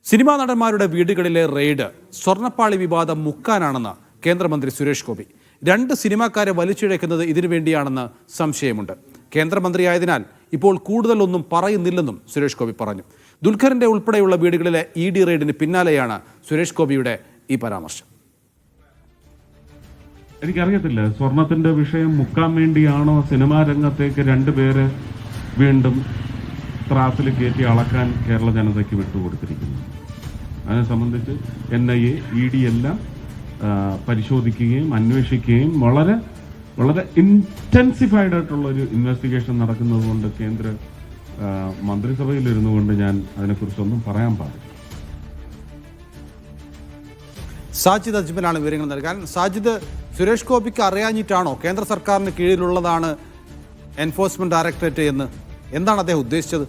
Cinema നടന്മാരുടെ വീടുകളിലെ raid സ്വർണ്ണപ്പാളി വിവാദം മുക്കാനാണെന്ന് കേന്ദ്രമന്ത്രി സുരേഷ് ഗോപി. 2 സിനിമാക്കാരെ വലിച്ചിഴക്കുന്നത് ഇതിനു വേണ്ടിയാണെന്ന് സംശയമുണ്ട്. കേന്ദ്രമന്ത്രിയായതിനാൽ ഇപ്പോൾ കൂടുതലൊന്നും പറയുന്നില്ലെന്നും സുരേഷ് ഗോപി പറഞ്ഞു. ദുൽഖറിന്റെ ഉൾപ്പെടെയുള്ള വീടുകളിലെ ED റെയ്ഡിന് പിന്നാലെയാണ് സുരേഷ് ഗോപിയുടെ ഈ പരാമർശം. എനിക്കറിയത്തില്ല, സ്വർണത്തിന്റെ വിഷയം മുക്കാൻ വേണ്ടിയാണോ സിനിമാ രംഗത്തേക്ക് 2 പേര് വീണ്ടും ത്രാസിൽ കയറ്റി അളക്കാൻ കേരള ജനതയ്ക്ക് വിട്ടുകൊടുത്തിരിക്കുന്നു. അതിനെ സംബന്ധിച്ച് NIA, ED എല്ലാം പരിശോധിക്കുകയും അന്വേഷിക്കുകയും വളരെ വളരെ ഇന്റൻസിഫൈഡ് ആയിട്ടുള്ള ഒരു ഇൻവെസ്റ്റിഗേഷൻ നടക്കുന്നത് കൊണ്ട് കേന്ദ്ര മന്ത്രിസഭയിൽ ഇരുന്നു കൊണ്ട് ഞാൻ അതിനെക്കുറിച്ചൊന്നും പറയാൻ പാടില്ല. സാജിദ് അജ്മലാണ് വിവരങ്ങൾ നൽകാൻ. സാജിദ്, സുരേഷ് ഗോപിക്ക് അറിയാഞ്ഞിട്ടാണോ കേന്ദ്ര സർക്കാരിന് കീഴിലുള്ളതാണ് എൻഫോഴ്സ്മെന്റ് ഡയറക്ടറേറ്റ് എന്ന്? എന്താണ് അദ്ദേഹം ഉദ്ദേശിച്ചത്?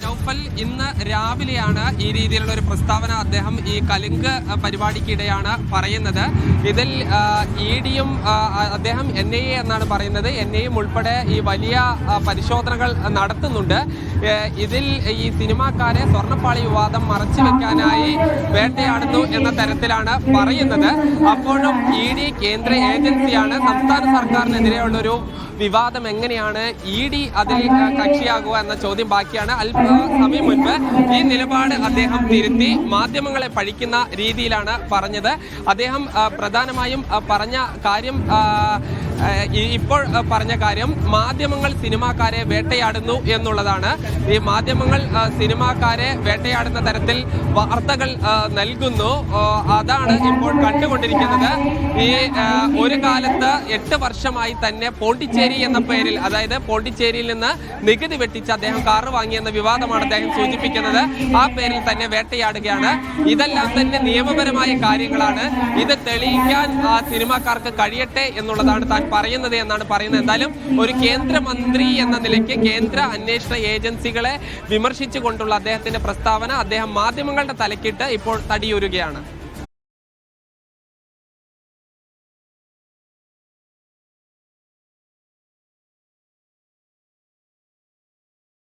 നൗഫൽ, ഇന്ന് രാവിലെയാണ് ഈ രീതിയിലുള്ള ഒരു പ്രസ്താവന അദ്ദേഹം ഈ കലുങ്ക് പരിപാടിക്കിടെയാണ് പറയുന്നത്. ഇതിൽ EDയും അദ്ദേഹം NIA എന്നാണ് പറയുന്നത്. NIAയും ഉൾപ്പെടെ ഈ വലിയ പരിശോധനകൾ നടത്തുന്നുണ്ട്. ഇതിൽ ഈ സിനിമാക്കാരെ സ്വർണ്ണപ്പാളി വിവാദം മറച്ചു വെക്കാനായി വേട്ടയാടുന്നു എന്ന തരത്തിലാണ് പറയുന്നത്. അപ്പോഴും ED കേന്ദ്ര ഏജൻസിയാണ്. സംസ്ഥാന സർക്കാരിനെതിരെയുള്ളൊരു വിവാദം എങ്ങനെയാണ് ED അതിൽ കക്ഷിയാകുക എന്ന ചോദ്യം ബാക്കിയാണ്. അല്പസമയം മുൻപ് ഈ നിലപാട് അദ്ദേഹം തിരുത്തി മാധ്യമങ്ങളെ പഴിക്കുന്ന രീതിയിലാണ് പറഞ്ഞത്. അദ്ദേഹം പ്രധാനമായും പറഞ്ഞ കാര്യം, ഇപ്പോൾ പറഞ്ഞ കാര്യം മാധ്യമങ്ങൾ സിനിമാക്കാരെ വേട്ടയാടുന്നു എന്നുള്ളതാണ്. ഈ മാധ്യമങ്ങൾ സിനിമാക്കാരെ വേട്ടയാടുന്ന തരത്തിൽ വാർത്തകൾ നൽകുന്നു. അതാണ് ഇപ്പോൾ കണ്ടുകൊണ്ടിരിക്കുന്നത്. ഈ ഒരു കാലത്ത് 8 വർഷമായി തന്നെ പോണ്ടിച്ചേരി എന്ന പേരിൽ, അതായത് പോണ്ടിച്ചേരിയിൽ നിന്ന് നികുതി വെട്ടിച്ച് അദ്ദേഹം കാറ് വാങ്ങിയെന്ന വിവാദമാണ് അദ്ദേഹം സൂചിപ്പിക്കുന്നത്. ആ പേരിൽ തന്നെ വേട്ടയാടുകയാണ്. ഇതെല്ലാം തന്നെ നിയമപരമായ കാര്യങ്ങളാണ്. ഇത് തെളിയിക്കാൻ സിനിമാക്കാർക്ക് കഴിയട്ടെ എന്നുള്ളതാണ് താൻ പറയുന്നത് എന്നാണ് പറയുന്നത്. എന്തായാലും ഒരു കേന്ദ്രമന്ത്രി എന്ന നിലയ്ക്ക് കേന്ദ്ര അന്വേഷണ ഏജൻസികളെ വിമർശിച്ചുകൊണ്ടുള്ള അദ്ദേഹത്തിന്റെ പ്രസ്താവന അദ്ദേഹം മാധ്യമങ്ങളുടെ തലക്കിട്ട് ഇപ്പോൾ തടിയൂരുകയാണ്.